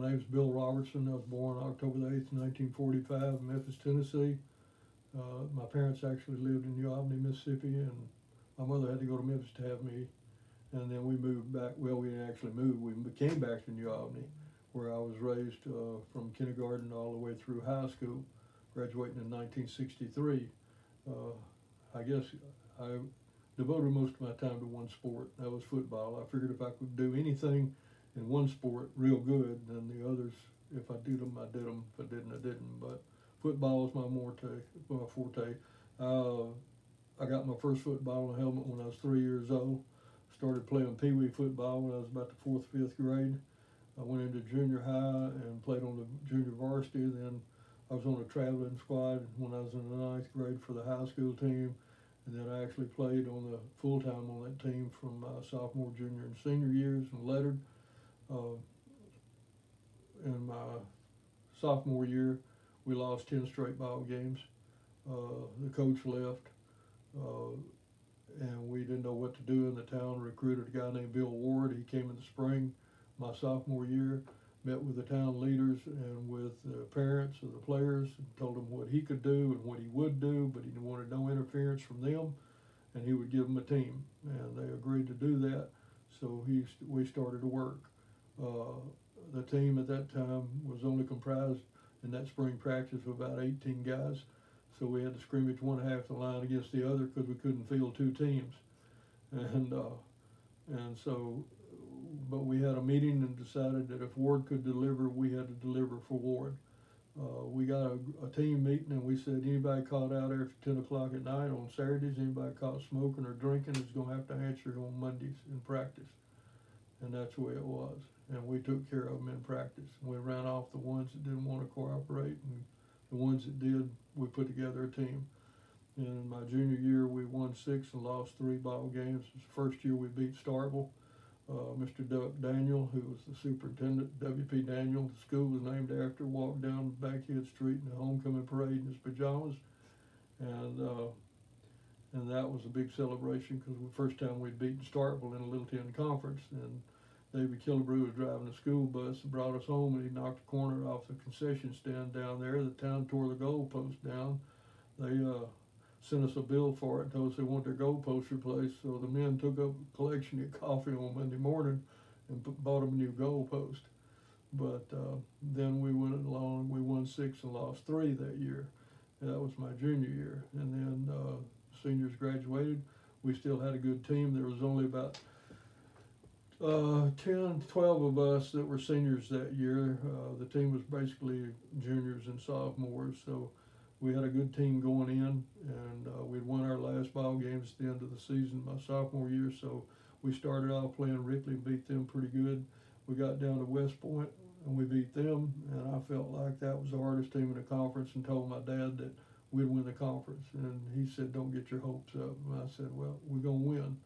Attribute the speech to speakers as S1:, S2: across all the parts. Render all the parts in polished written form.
S1: name's Bill Robertson. I was born October the 8th, 1945, in Memphis, Tennessee. My parents actually lived in New Albany, Mississippi, and my mother had to go to Memphis to have me. And then we moved back. Well, we didn't actually move. We came back to New Albany, where I was raised from kindergarten all the way through high school, graduating in 1963. I guess I devoted most of my time to one sport. That was football. I figured if I could do anything in one sport real good, then the others, if I did them, I did them. If I didn't, I didn't. But football is my forte. I got my first football helmet when I was 3 years old. Started playing Pee Wee football when I was about the fourth, fifth grade. I went into junior high and played on the junior varsity. Then I was on a traveling squad when I was in the ninth grade for the high school team. And then I actually played on the full-time on that team from my sophomore, junior, and senior years and lettered. In my sophomore year, we lost 10 straight ball games. The coach left, and we didn't know what to do in the town. Recruited a guy named Bill Ward. He came in the spring, my sophomore year, met with the town leaders and with the parents of the players, and told them what he could do and what he would do, but he wanted no interference from them, and he would give them a team. And they agreed to do that, so we started to work. The team at that time was only comprised in that spring practice of about 18 guys, so we had to scrimmage one half the line against the other because we couldn't field two teams. And so, but we had a meeting and decided that if Ward could deliver, we had to deliver for Ward. We got a team meeting, and we said anybody caught out after 10 o'clock at night on Saturdays, anybody caught smoking or drinking is going to have to answer on Mondays in practice. And that's the way it was. And we took care of them in practice. We ran off the ones that didn't want to cooperate, and the ones that did, we put together a team. And in my junior year, we won 6 and lost 3 ball games. It was the first year we beat Starkville. Mr. Duck Daniel, who was the superintendent, W.P. Daniel, the school was named after, walked down Bankhead Street in the homecoming parade in his pajamas. And that was a big celebration because the first time we'd beaten Starkville in a Little Ten conference. And David Killebrew was driving the school bus and brought us home, and he knocked the corner off the concession stand down there. The town tore the goalpost down. They sent us a bill for it and told us they want their goalpost replaced. So the men took up a collection of coffee on Monday morning and bought them a new goalpost. But then we went along, we won 6 and lost 3 that year. And that was my junior year. And then seniors graduated. We still had a good team. There was only about 10, 12 of us that were seniors that year. The team was basically juniors and sophomores, so we had a good team going in, and we'd won our last ball games at the end of the season my sophomore year, so we started off playing Ripley and beat them pretty good. We got down to West Point and we beat them, and I felt like that was the hardest team in the conference, and told my dad that we'd win the conference, and he said, don't get your hopes up. And I said, well, we're going to win.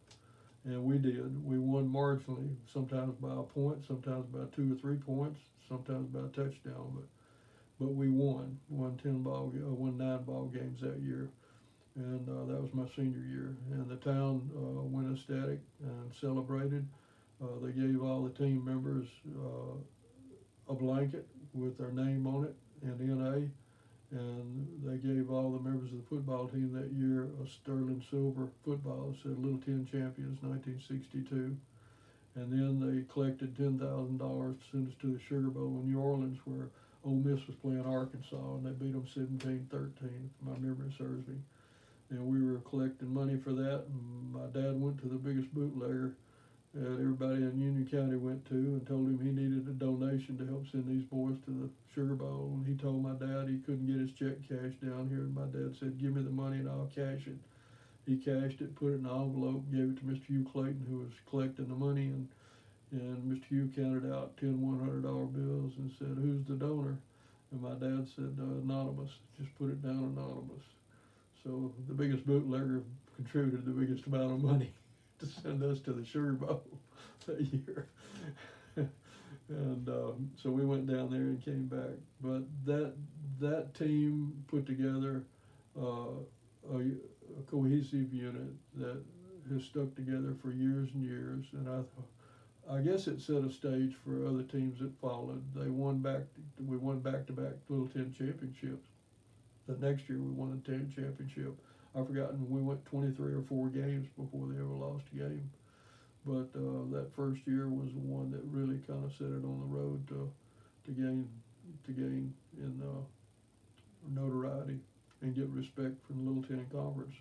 S1: And we did. We won marginally, sometimes by a point, sometimes by 2 or 3 points, sometimes by a touchdown. But we won 9 ball games that year, and that was my senior year. And the town went ecstatic and celebrated. They gave all the team members a blanket with their name on it and NA. And they gave all the members of the football team that year a sterling silver football. It said Little Ten Champions 1962. And then they collected $10,000 to send us to the Sugar Bowl in New Orleans, where Ole Miss was playing Arkansas, and they beat them 17-13, if my memory serves me. And we were collecting money for that, and my dad went to the biggest bootlegger that everybody in Union County went to and told him he needed a donation to help send these boys to the Sugar Bowl. And he told my dad he couldn't get his check cashed down here, and my dad said, give me the money and I'll cash it. He cashed it, put it in an envelope, gave it to Mr. Hugh Clayton, who was collecting the money, and Mr. Hugh counted out 10 $100 bills and said, who's the donor? And my dad said, anonymous, just put it down anonymous. So the biggest bootlegger contributed the biggest amount of money to send us to the Sugar Bowl that year. And so we went down there and came back. But that team put together a cohesive unit that has stuck together for years and years. And I guess it set a stage for other teams that followed. We won back-to-back Little Ten championships. The next year we won the 10 championship. I've forgotten, we went 23 or 4 games before they ever lost a game. But that first year was the one that really kind of set it on the road to gain in notoriety and get respect from the Little Ten Conference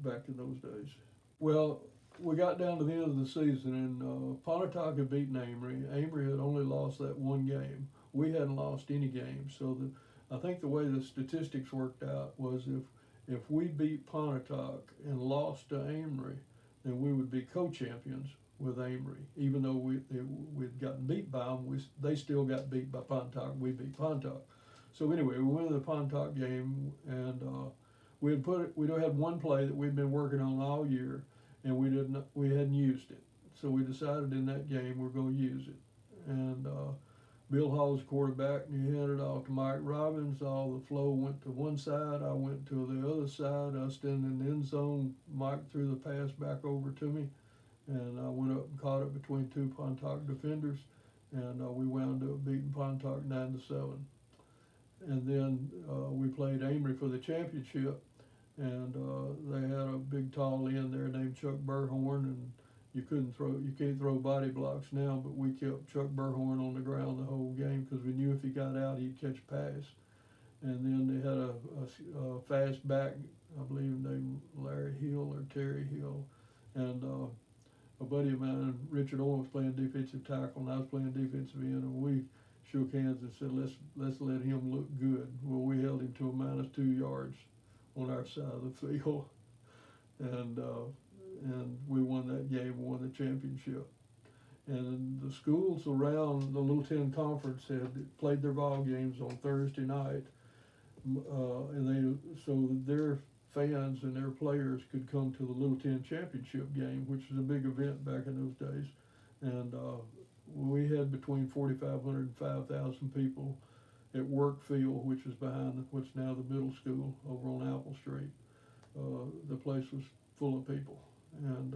S1: back in those days. Well, we got down to the end of the season, and Pontotoc had beaten Amory. Amory had only lost that one game. We hadn't lost any games, so I think the way the statistics worked out was if we beat Pontotoc and lost to Amory, then we would be co-champions with Amory. Even though we'd gotten beat by them, they still got beat by Pontotoc. We beat Pontotoc. So anyway, we went to the Pontotoc game, and we had one play that we'd been working on all year, and we hadn't used it. So we decided in that game we're going to use it. And Bill Hall's quarterback, and he handed it off to Mike Robbins. All the flow went to one side. I went to the other side. I was standing in the end zone. Mike threw the pass back over to me, and I went up and caught it between two Pontotoc defenders, and we wound up beating Pontotoc 9-7. And then we played Amory for the championship, and they had a big tall end there named Chuck Burhorn, and you can't throw body blocks now, but we kept Chuck Burhorn on the ground the whole game because we knew if he got out, he'd catch a pass. And then they had a fast back, I believe named Larry Hill or Terry Hill, and a buddy of mine, Richard Owen, was playing defensive tackle, and I was playing defensive end, and we shook hands and said, let's let him look good. Well, we held him to a -2 yards on our side of the field, and we won that game, won the championship. And the schools around the Little Ten Conference had played their ball games on Thursday night, and so their fans and their players could come to the Little Ten championship game, which was a big event back in those days. And we had between 4,500 and 5,000 people at Work Field, which is behind what's now the middle school over on Apple Street. The place was full of people, and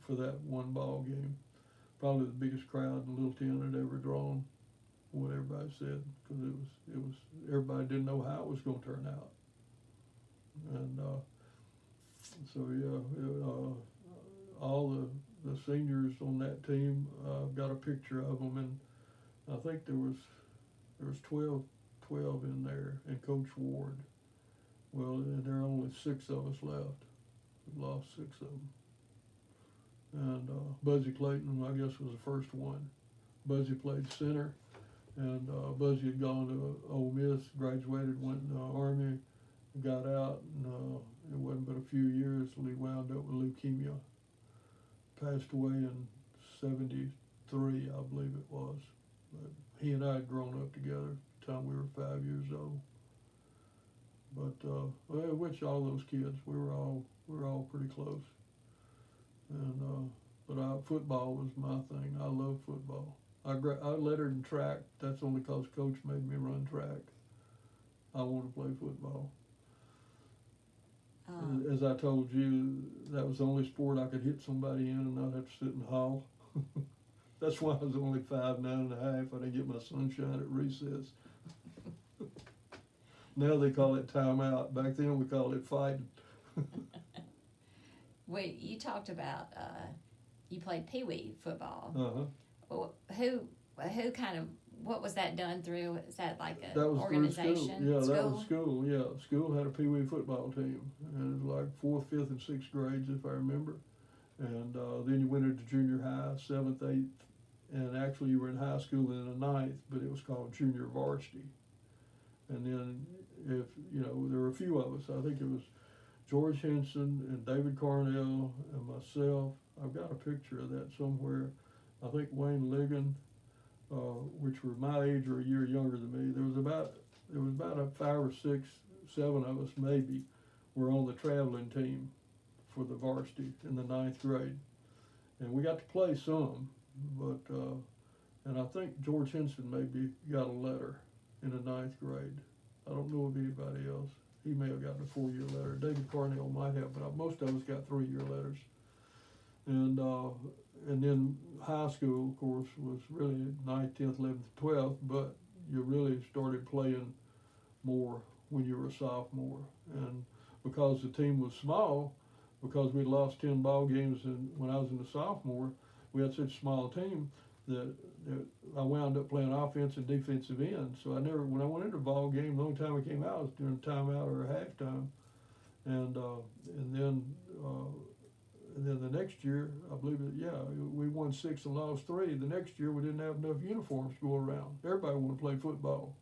S1: for that one ball game, probably the biggest crowd the Little Ten had ever drawn. What everybody said, because it was everybody didn't know how it was going to turn out, and so all the seniors on that team got a picture of them, and I think there was 12 in there, and Coach Ward. Well, and there are only 6 of us left. We lost 6 of them. And Buzzy Clayton, I guess, was the first one. Buzzy played center, and Buzzy had gone to Ole Miss, graduated, went in the Army, got out, and it wasn't but a few years till he wound up with leukemia. Passed away in 73, I believe it was. But he and I had grown up together the time we were 5 years old. But which all those kids, we were all pretty close. And but football was my thing. I love football. I lettered in track. That's only because Coach made me run track. I want to play football. As I told you, that was the only sport I could hit somebody in and not have to sit in the hall. That's why I was only 5'9.5". I didn't get my sunshine at recess. Now they call it timeout. Back then we called it fighting.
S2: Wait, you talked about you played Pee Wee football.
S1: Uh-huh.
S2: Who kind of, what was that done through? Is that like an
S1: organization?
S2: School.
S1: Yeah, that was school. Yeah, school had a Pee Wee football team, and it was like 4th, 5th, and 6th grades, if I remember. And then you went into junior high, 7th, 8th, and actually you were in high school in the 9th, but it was called junior varsity. And then there were a few of us. I think it was George Henson and David Carnell and myself. I've got a picture of that somewhere. I think Wayne Ligon, which were my age or a year younger than me. There was about 5 or 6, 7 of us maybe were on the traveling team for the varsity in the 9th grade, and we got to play some. But and I think George Henson maybe got a letter in the 9th grade. I don't know of anybody else. He may have gotten a 4-year letter. David Carnell might have, but most of us got 3-year letters. And then high school, of course, was really 9th, 10th, 11th, 12th, but you really started playing more when you were a sophomore. And because the team was small, because we'd lost 10 ball games when I was in the sophomore, we had such a small team that I wound up playing offense and defensive end. So when I went into a ball game, the only time I came out was during timeout or halftime. And and then uh, and then the next year, I believe that we won 6 and lost 3. The next year, we didn't have enough uniforms to go around. Everybody wanted to play football.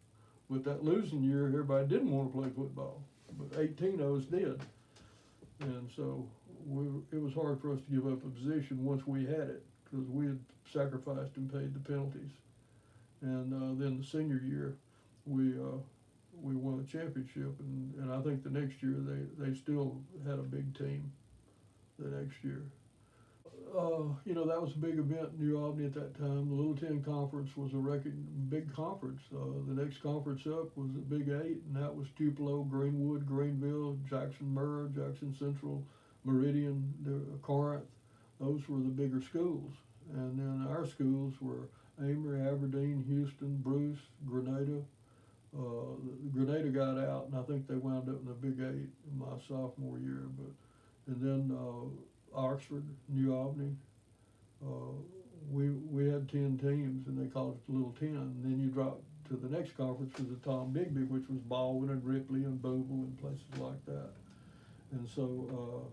S1: With that losing year, everybody didn't want to play football, but 18 of us did. And so it was hard for us to give up a position once we had it, because we had sacrificed and paid the penalties. And then the senior year, we won the championship, and I think the next year they still had a big team the next year. That was a big event in New Albany at that time. The Little Ten Conference was a big conference. The next conference up was the Big Eight, and that was Tupelo, Greenwood, Greenville, Jackson Murrah, Jackson Central, Meridian, Corinth. Those were the bigger schools. And then our schools were Amory, Aberdeen, Houston, Bruce, Grenada. Grenada got out, and I think they wound up in the Big Eight in my sophomore year. And then Oxford, New Albany. We had 10 teams, and they called it the Little 10. And then you dropped to the next conference, was the Tom Bigby, which was Baldwin and Ripley and Boble and places like that. And so,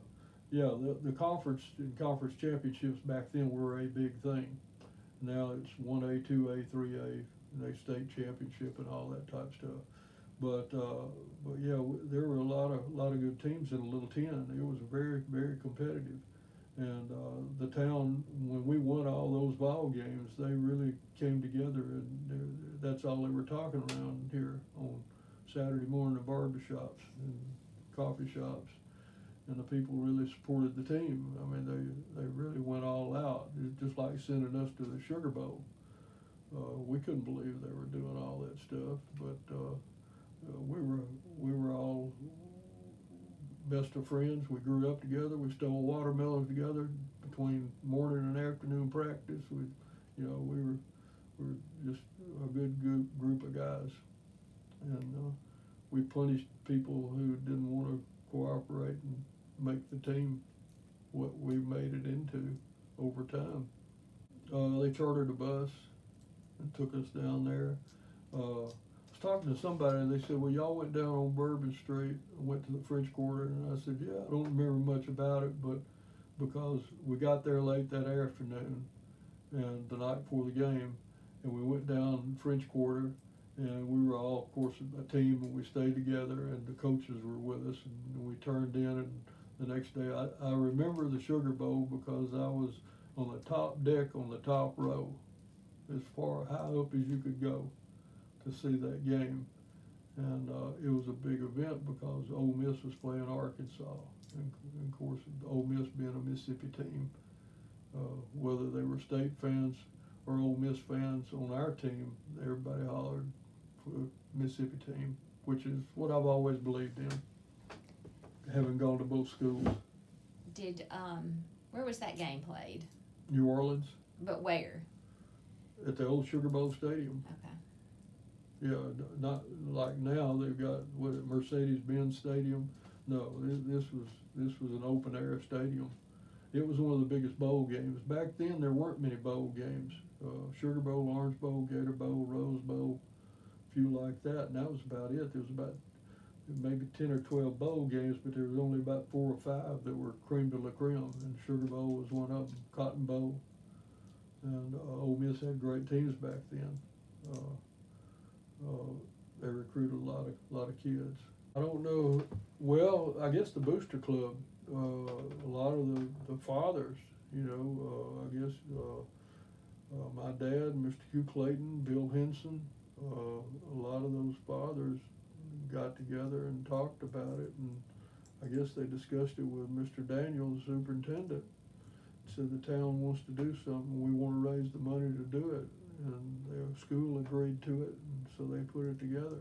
S1: the conference and conference championships back then were a big thing. Now it's 1A, 2A, 3A, and a state championship and all that type stuff. But yeah, there were a lot of good teams in the Little 10. It was very, very competitive. And the town, when we won all those ball games, they really came together, and that's all they were talking around here on Saturday morning in barbershops and coffee shops. And the people really supported the team. I mean, they really went all out. It's just like sending us to the Sugar Bowl. We couldn't believe they were doing all that stuff, but we were all best of friends. We grew up together. We stole watermelons together between morning and afternoon practice. We were just a good group of guys, and we punished people who didn't want to cooperate and make the team what we made it into over time. They chartered a bus and took us down there. I was talking to somebody, and they said, well, y'all went down on Bourbon Street and went to the French Quarter. And I said, yeah, I don't remember much about it, but because we got there late that afternoon and the night before the game, and we went down French Quarter, and we were all, of course, a team, and we stayed together, and the coaches were with us, and we turned in, and the next day, I remember the Sugar Bowl because I was on the top deck on the top row, as far high up as you could go to see that game. And it was a big event because Ole Miss was playing Arkansas, and of course, Ole Miss being a Mississippi team, whether they were state fans or Ole Miss fans on our team, everybody hollered for the Mississippi team, which is what I've always believed in, having gone to both schools.
S2: Where was that game played?
S1: New Orleans.
S2: But where?
S1: At the old Sugar Bowl Stadium.
S2: Okay.
S1: Yeah, not like now they've got Mercedes-Benz Stadium. No, this was an open air stadium. It was one of the biggest bowl games. Back then there weren't many bowl games. Sugar Bowl, Orange Bowl, Gator Bowl, Rose Bowl, a few like that, and that was about it. There was about maybe 10 or 12 bowl games, but there was only about 4 or 5 that were creme de la creme, and Sugar Bowl was one of them, Cotton Bowl. And Ole Miss had great teams back then. They recruited a lot of kids. I don't know. Well, I guess the Booster Club. A lot of the fathers. I guess my dad, Mr. Hugh Clayton, Bill Henson. A lot of those fathers got together and talked about it, and I guess they discussed it with Mr. Daniels, the superintendent. Said the town wants to do something, we want to raise the money to do it, and the school agreed to it, and so they put it together.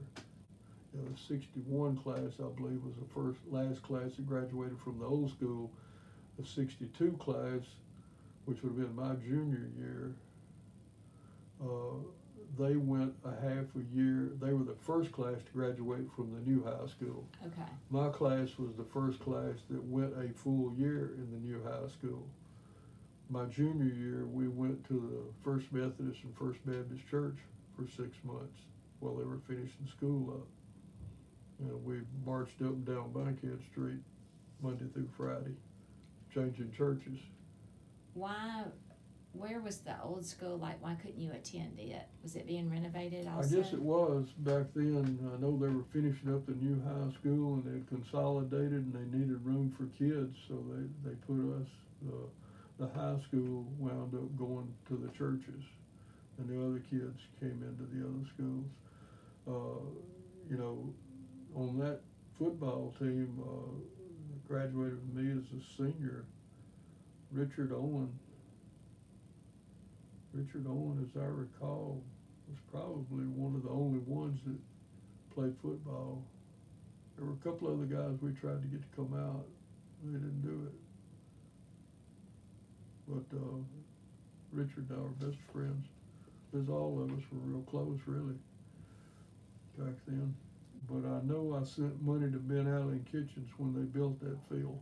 S1: The 61 class, I believe, was the last class that graduated from the old school. The 62 class which would have been my junior year, they went a half a year. They were the first class to graduate from the new high school.
S2: Okay.
S1: My class was the first class that went a full year in the new high school. My junior year, we went to the First Methodist and First Baptist Church for 6 months while they were finishing school up. And we marched up and down Bankhead Street Monday through Friday, changing churches.
S2: Where was the old school? Like, why couldn't you attend it? Was it being renovated also?
S1: I guess it was back then. I know they were finishing up the new high school and they'd consolidated and they needed room for kids, so they put us, the high school wound up going to the churches and the other kids came into the other schools. You know, on that football team, graduated with me as a senior, Richard Owen, as I recall, was probably one of the only ones that played football. There were a couple other guys we tried to get to come out. They didn't do it. But Richard and I were best friends. Because all of us were real close, really, back then. But I know I sent money to Ben Allen Kitchens when they built that field.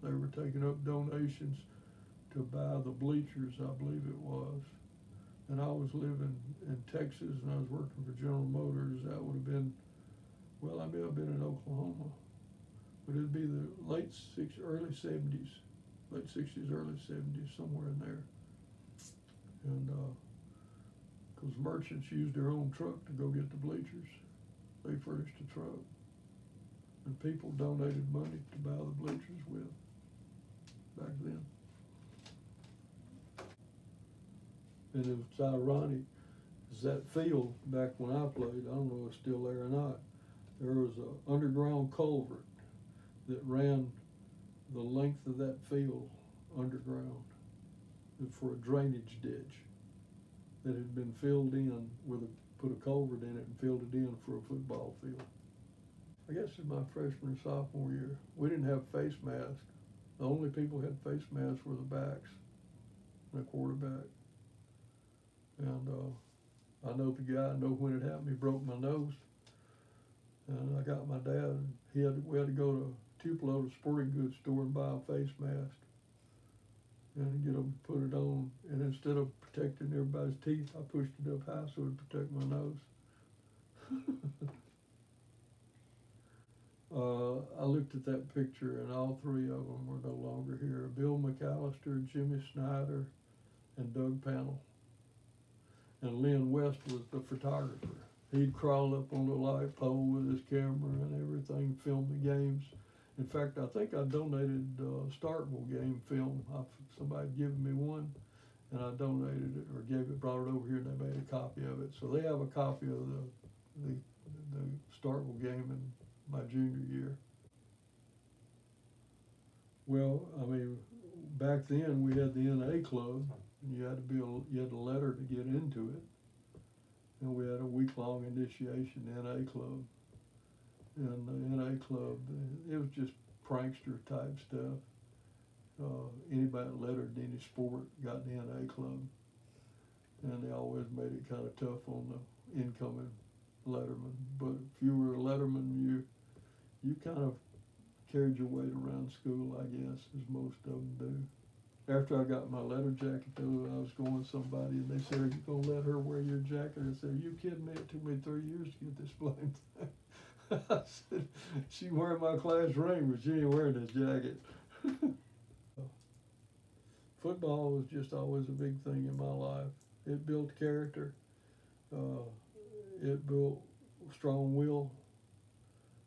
S1: They were taking up donations to buy the bleachers, I believe it was. And I was living in Texas and I was working for General Motors. That would have been, well, I may have been in Oklahoma. But it'd be the early 70s, late 60s, early 70s, somewhere in there. And because merchants used their own truck to go get the bleachers. They furnished a truck. And people donated money to buy the bleachers with back then. And it's ironic, is that field back when I played, I don't know if it's still there or not, there was an underground culvert that ran the length of that field underground for a drainage ditch that had been filled in put a culvert in it and filled it in for a football field. I guess in my freshman or sophomore year, we didn't have face masks. The only people who had face masks were the backs and the quarterback. And I know the guy, I know when it happened, he broke my nose. And I got my dad, we had to go to Tupelo, the sporting goods store, and buy a face mask and get them to put it on. And instead of protecting everybody's teeth, I pushed it up high so it would protect my nose. I looked at that picture and all three of them were no longer here. Bill McAllister, Jimmy Snyder, and Doug Pannell. And Lynn West was the photographer. He'd crawl up on the light pole with his camera and everything, film the games. In fact, I think I donated Starkville game film. Somebody had given me one, and I donated it or brought it over here, and they made a copy of it. So they have a copy of the Starkville game in my junior year. Well, I mean, back then we had the NA club, and you had a letter to get into it. And we had a week-long initiation NA club. And the NA club, it was just prankster type stuff. Anybody that lettered in any sport got in the NA club. And they always made it kind of tough on the incoming letterman. But if you were a letterman, you kind of carried your weight around school, I guess, as most of them do. After I got my letter jacket, though, I was going with somebody, and they said, "Are you going to let her wear your jacket?" I said, "Are you kidding me? It took me 3 years to get this blame thing." I said, "She wearing my class ring, but she ain't wearing this jacket." Football was just always a big thing in my life. It built character. It built strong will.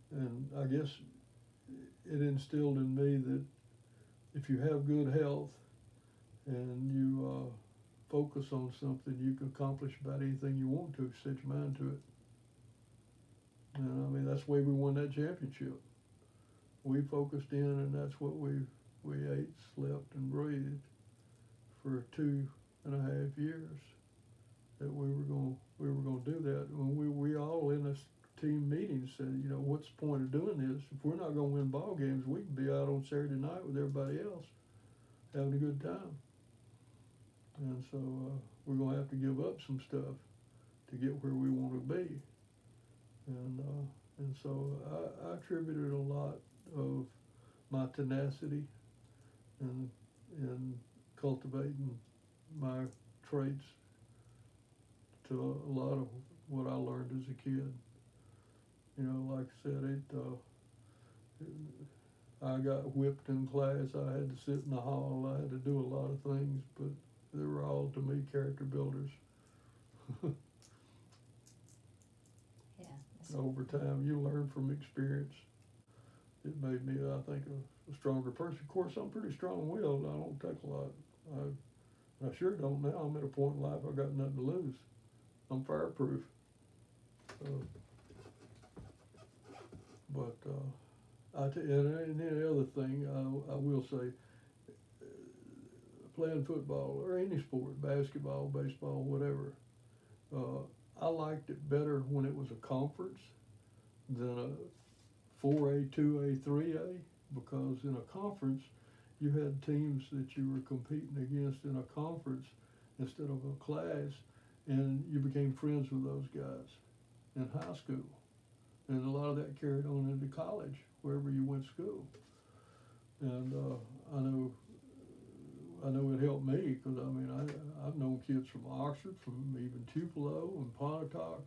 S1: And I guess it instilled in me that if you have good health and you focus on something, you can accomplish about anything you want to if you set your mind to it. And I mean, that's the way we won that championship. We focused in, and that's what we ate, slept, and breathed for 2.5 years. That we were going to do that. When we all in this team meeting said, you know, what's the point of doing this? If we're not going to win ball games, we can be out on Saturday night with everybody else having a good time. And so we're going to have to give up some stuff to get where we want to be. And so I attributed a lot of my tenacity and cultivating my traits to a lot of what I learned as a kid. You know, like I said, I got whipped in class. I had to sit in the hall. I had to do a lot of things, but they were all, to me, character builders.
S2: Yeah.
S1: Over time, you learn from experience. It made me, I think, a stronger person. Of course, I'm pretty strong-willed. I don't take a lot. I sure don't now. I'm at a point in life I got nothing to lose. I'm fireproof. But and the other thing I will say, playing football or any sport, basketball, baseball, whatever, I liked it better when it was a conference than a 4A, 2A, 3A, because in a conference you had teams that you were competing against in a conference instead of a class, and you became friends with those guys in high school. And a lot of that carried on into college, wherever you went to school. And I know it helped me, because I mean, I've known kids from Oxford, from even Tupelo and Pontotoc.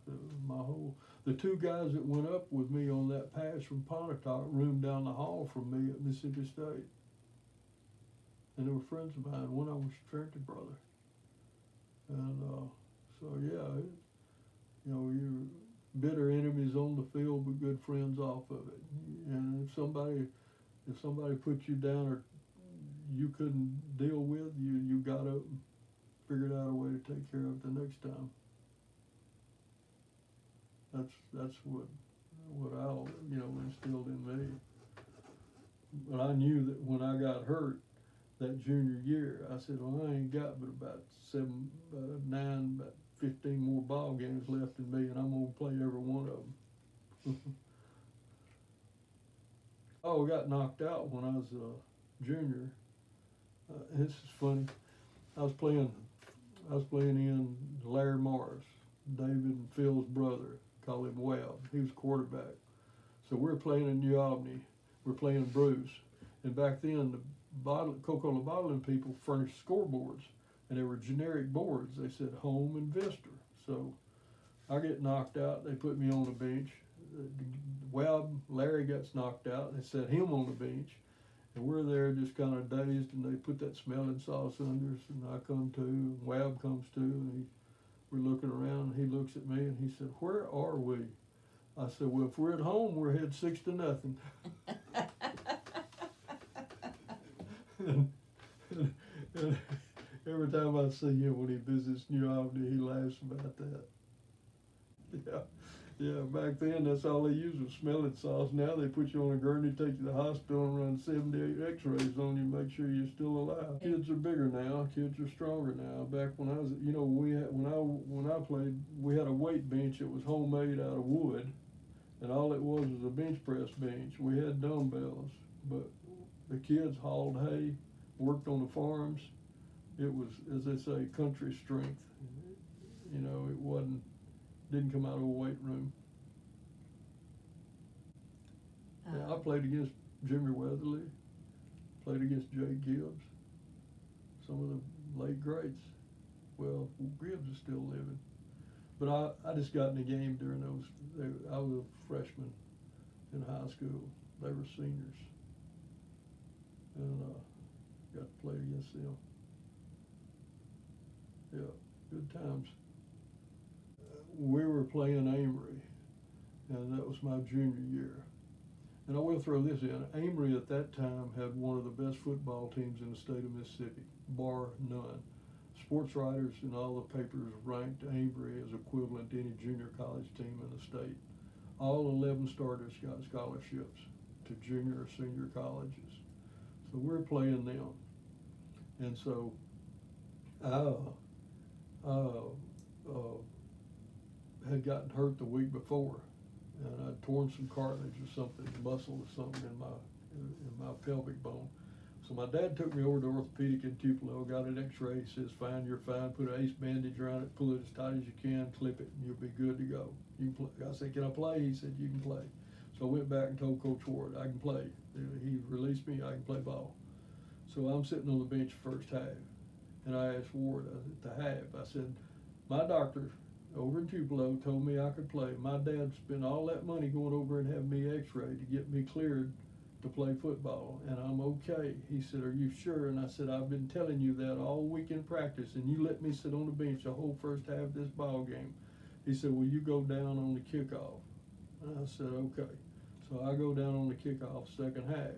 S1: The two guys that went up with me on that pass from Pontotoc roomed down the hall from me at Mississippi State. And they were friends of mine. One of them was a Trenton brother. And so yeah, you know, you're bitter enemies on the field, but good friends off of it. And if somebody put you down or you couldn't deal with, you got up and figured out a way to take care of it the next time. That's what I instilled in me. But I knew that when I got hurt that junior year, I said, well, I ain't got but about 15 more ball games left in me, and I'm gonna play every one of them. I got knocked out when I was a junior. This is funny. I was playing in Larry Morris, David and Phil's brother. Call him Webb. He was quarterback. So we're playing in New Albany. We're playing Bruce. And back then, the Coca-Cola bottling people furnished scoreboards, and they were generic boards. They said home and Vista. So I get knocked out. They put me on the bench. Larry gets knocked out. They set him on the bench. And we're there just kind of dazed, and they put that smelling sauce under us, and I come to, and Webb comes to, and we're looking around, and he looks at me, and he said, where are we? I said, well, if we're at home, we're ahead 6-0. and every time I see him when he visits New Albany, he laughs about that. Yeah, back then that's all they used was smelling sauce. Now they put you on a gurney, take you to the hospital, and run 78 x-rays on you, make sure you're still alive. Kids are bigger now, kids are stronger now. Back when I was, when I played, we had a weight bench that was homemade out of wood, and all it was a bench press bench. We had dumbbells, but the kids hauled hay, worked on the farms. It was, as they say, country strength. It didn't come out of a weight room. I played against Jimmy Weatherly, played against Jay Gibbs, some of the late greats. Well, Gibbs is still living. But I just got in the game during those. I was a freshman in high school. They were seniors. And got to play against them. Yeah, good times. We were playing Amory, and that was my junior year. And I will throw this in. Amory at that time had one of the best football teams in the state of Mississippi, bar none. Sports writers in all the papers ranked Amory as equivalent to any junior college team in the state. All 11 starters got scholarships to junior or senior colleges. So we're playing them. And so had gotten hurt the week before, and I'd torn some cartilage or something, muscle or something in my pelvic bone. So my dad took me over to orthopedic in Tupelo, got an x-ray, says, fine, you're fine, put an ace bandage around it, pull it as tight as you can, clip it, and you'll be good to go. You can play. I said, can I play? He said, you can play. So I went back and told Coach Ward, I can play. He released me, I can play ball. So I'm sitting on the bench first half, and I asked Ward at the half, I said, my doctor over in Tupelo told me I could play. My dad spent all that money going over and having me x-rayed to get me cleared to play football, and I'm okay. He said, are you sure? And I said, I've been telling you that all week in practice, and you let me sit on the bench the whole first half of this ball game. He said, well, you go down on the kickoff. And I said, okay. So I go down on the kickoff second half.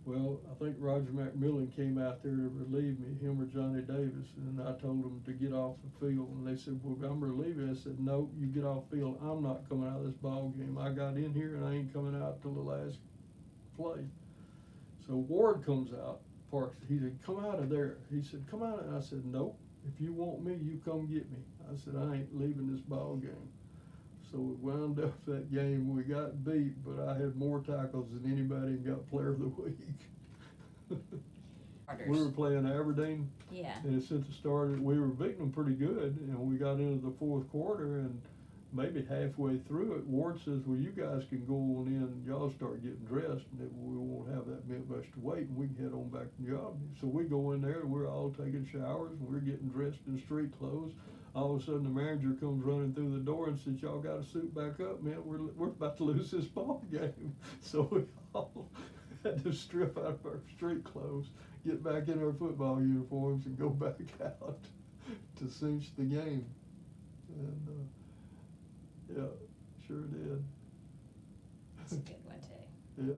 S1: Well, I think Roger McMillan came out there to relieve me, him or Johnny Davis, and I told them to get off the field, and they said, well, I'm relieving. I said, no, you get off the field. I'm not coming out of this ball game. I got in here, and I ain't coming out till the last play. So Ward comes out, Parks. He said, come out of there. He said, come out. And I said, nope. If you want me, you come get me. I said, I ain't leaving this ball game. So we wound up that game. We got beat, but I had more tackles than anybody and got player of the week. We were playing Aberdeen.
S2: Yeah.
S1: And since it started, we were beating them pretty good, and we got into the fourth quarter, and maybe halfway through it, Ward says, well, you guys can go on in and y'all start getting dressed, and we won't have that much to wait, and we can head on back to the job. So we go in there, and we're all taking showers, and we're getting dressed in street clothes. All of a sudden, the manager comes running through the door and says, y'all got to suit back up, man. We're about to lose this ball game. So we all had to strip out of our street clothes, get back in our football uniforms, and go back out to cinch the game. And yeah, sure did.
S2: That's a good